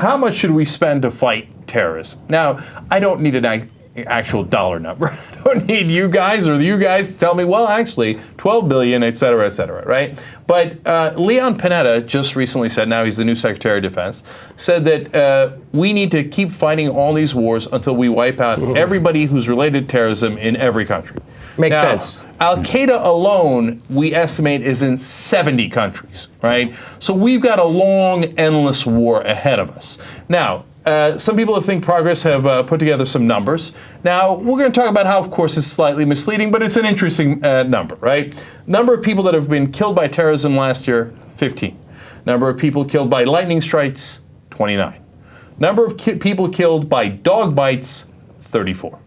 how much should we spend to fight terrorism? Now, I don't need an actual dollar number. I don't need you guys to tell me, well, actually, 12 billion, et cetera, right? But Leon Panetta just recently said, now he's the new Secretary of Defense, said that we need to keep fighting all these wars until we wipe out everybody who's related to terrorism in every country. Makes sense. Al-Qaeda alone, we estimate, is in 70 countries, right? So we've got a long, endless war ahead of us. Now, some people that think Progress have put together some numbers. Now, we're going to talk about how, of course, it's slightly misleading, but it's an interesting number, right? Number of people that have been killed by terrorism last year, 15. Number of people killed by lightning strikes, 29. Number of people killed by dog bites, 34.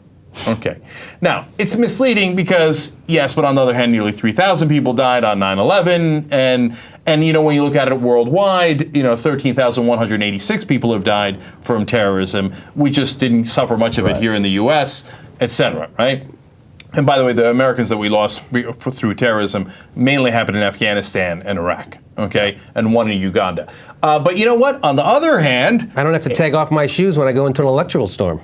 Okay. Now, it's misleading because, yes, but on the other hand, nearly 3,000 people died on 9/11, and you know, when you look at it worldwide, you know, 13,186 people have died from terrorism. We just didn't suffer much of it here in the U.S., et cetera, right? And by the way, the Americans that we lost through terrorism mainly happened in Afghanistan and Iraq, okay, and one in Uganda. But you know what? On the other hand, I don't have to take off my shoes when I go into an electrical storm.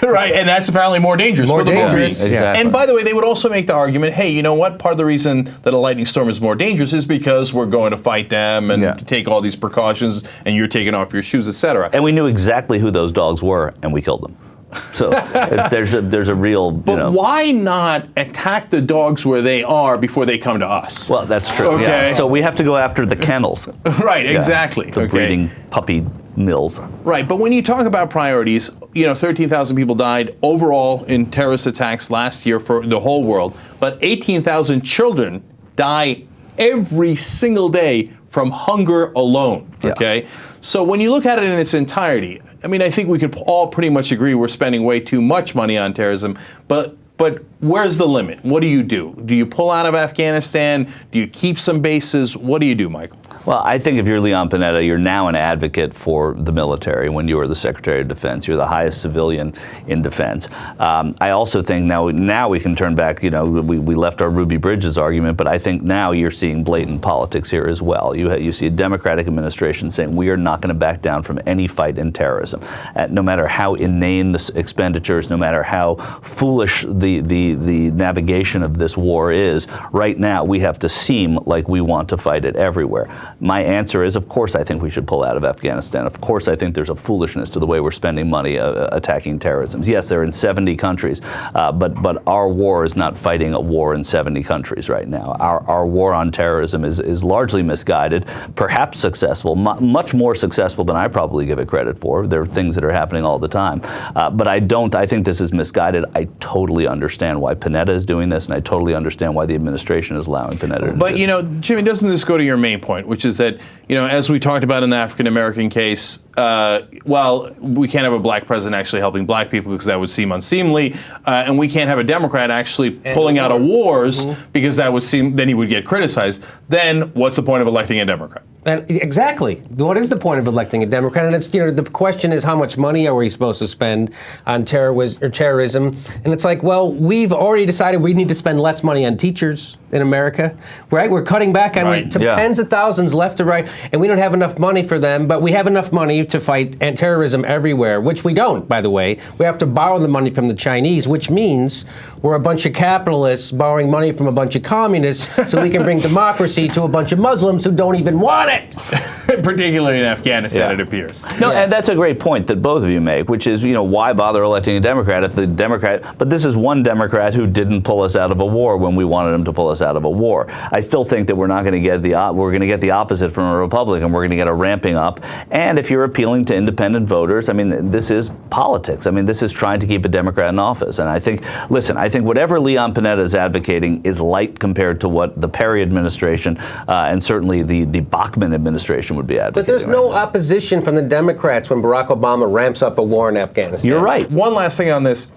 Right, and that's apparently more dangerous. More for the dangerous. Marines. Exactly. And by the way, they would also make the argument, hey, you know what? Part of the reason that a lightning storm is more dangerous is because we're going to fight them and take all these precautions, and you're taking off your shoes, etc. And we knew exactly who those dogs were, and we killed them. So there's a real, But why not attack the dogs where they are before they come to us? Well, that's true. Okay. Yeah. So we have to go after the kennels. Right, exactly. The breeding puppy mills. Right, but when you talk about priorities, you know, 13,000 people died overall in terrorist attacks last year for the whole world, but 18,000 children die every single day from hunger alone, okay? So when you look at it in its entirety, I mean, I think we could all pretty much agree we're spending way too much money on terrorism, but where's the limit? What do you do? Do you pull out of Afghanistan? Do you keep some bases? What do you do, Michael? Well, I think if you're Leon Panetta, you're now an advocate for the military. When you were the Secretary of Defense, you're the highest civilian in defense. I also think now we can turn back. You know, we left our Ruby Bridges argument, but I think now you're seeing blatant politics here as well. You see a Democratic administration saying we are not going to back down from any fight in terrorism, no matter how inane the expenditures, no matter how foolish the navigation of this war is. Right now, we have to seem like we want to fight it everywhere. My answer is, of course, I think we should pull out of Afghanistan. Of course, I think there's a foolishness to the way we're spending money attacking terrorism. Yes, they're in 70 countries, but our war is not fighting a war in 70 countries right now. Our war on terrorism is largely misguided, perhaps successful, much more successful than I probably give it credit for. There are things that are happening all the time. But I think this is misguided. I totally understand why Panetta is doing this, and I totally understand why the administration is allowing Panetta to do this. But, you know, Jimmy, doesn't this go to your main point, which is that, you know, as we talked about in the African-American case, well, we can't have a black president actually helping black people because that would seem unseemly, and we can't have a Democrat actually pulling out of wars because that would seem, then he would get criticized. Then what's the point of electing a Democrat? And exactly. What is the point of electing a Democrat? And it's, you know, the question is how much money are we supposed to spend on terrorism? And it's like, well, we've already decided we need to spend less money on teachers in America, right? We're cutting back on tens of thousands left to right, and we don't have enough money for them, but we have enough money to fight terrorism everywhere, which we don't, by the way. We have to borrow the money from the Chinese, which means we're a bunch of capitalists borrowing money from a bunch of communists so we can bring democracy to a bunch of Muslims who don't even want it. Particularly in Afghanistan, it appears. No, and that's a great point that both of you make, which is, you know, why bother electing a Democrat if the Democrat, but this is one Democrat who didn't pull us out of a war when we wanted him to pull us out of a war. I still think that we're not going to get we're going to get the opposite from a Republican. We're going to get a ramping up. And if you're appealing to independent voters, I mean, this is politics. I mean, this is trying to keep a Democrat in office. And I think, listen, I think whatever Leon Panetta is advocating is light compared to what the Perry administration and certainly the Bachmann administration would be advocating. But there's no opposition from the Democrats when Barack Obama ramps up a war in Afghanistan. You're right. One last thing on this.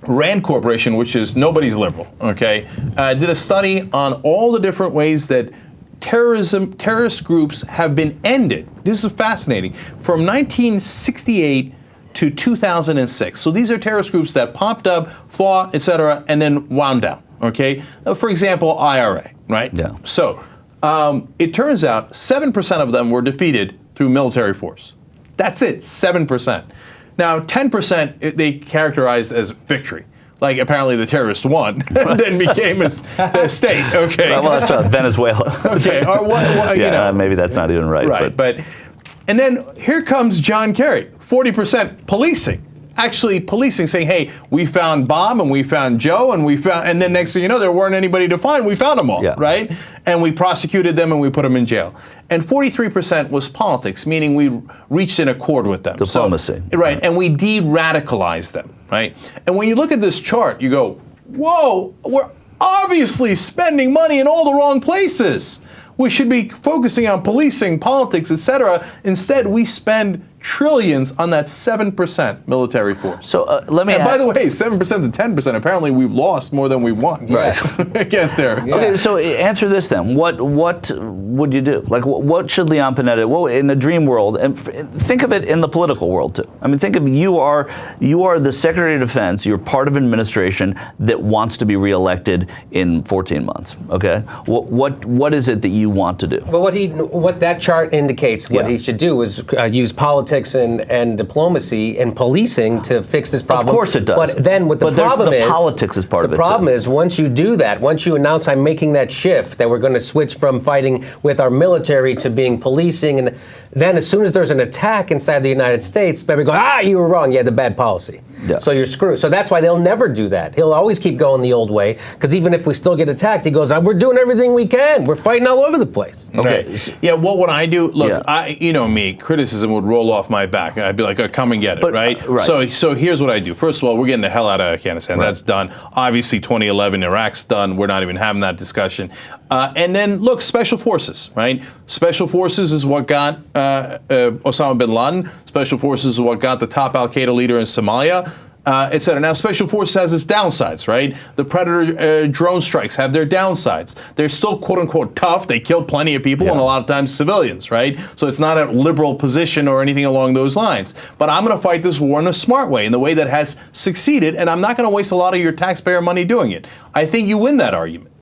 Rand Corporation, which is nobody's liberal, okay, did a study on all the different ways that terrorist groups have been ended. This is fascinating. From 1968 to 2006. So these are terrorist groups that popped up, fought, etc., and then wound down, okay? For example, IRA, right? Yeah. So it turns out 7% of them were defeated through military force. That's it, 7%. Now, 10% they characterized as victory. Like apparently the terrorists won and then became a state. Okay. Well, that's right. Venezuela. Okay. Or what yeah, you know. maybe that's not even right. Right. But and then here comes John Kerry, 40% policing. Actually policing, saying, hey, we found Bob and we found Joe and then next thing you know, there weren't anybody to find. We found them all, right? And we prosecuted them and we put them in jail. And 43% was politics, meaning we reached an accord with them. Diplomacy. So, right, and we de-radicalized them, right? And when you look at this chart, you go, whoa, we're obviously spending money in all the wrong places. We should be focusing on policing, politics, etc. Instead, we spend trillions on that 7% military force. So let me. And by the way, 7% to 10%. Apparently, we've lost more than we've won. Right. Against terrorists. Okay, so answer this then. What would you do? Like, what should Leon Panetta? What in the dream world? And think of it in the political world too. I mean, think of you are the Secretary of Defense. You're part of an administration that wants to be reelected in 14 months. Okay. What is it that you want to do? Well, what that chart indicates, what he should do is use politics and diplomacy and policing to fix this problem. Of course it does. But then what the problem is, politics is part of it. The problem is once you do that, once you announce I'm making that shift, that we're going to switch from fighting with our military to being policing, and then as soon as there's an attack inside the United States, everybody goes, you were wrong, you had the bad policy. Yeah. So you're screwed. So that's why they'll never do that. He'll always keep going the old way, because even if we still get attacked, he goes, we're doing everything we can. We're fighting all over the place. Okay. Right. Yeah, what would I do? Look, you know me, criticism would roll off my back. I'd be like, come and get it, right? So here's what I do. First of all, we're getting the hell out of Afghanistan. That's done. Obviously, 2011, Iraq's done. We're not even having that discussion. And then, look, special forces, right? Special forces is what got Osama bin Laden. Special forces is what got the top al-Qaeda leader in Somalia. Et cetera. Now, Special Forces has its downsides, right? The Predator drone strikes have their downsides. They're still, quote unquote, tough. They kill plenty of people and a lot of times civilians, right? So it's not a liberal position or anything along those lines. But I'm going to fight this war in a smart way, in the way that has succeeded, and I'm not going to waste a lot of your taxpayer money doing it. I think you win that argument.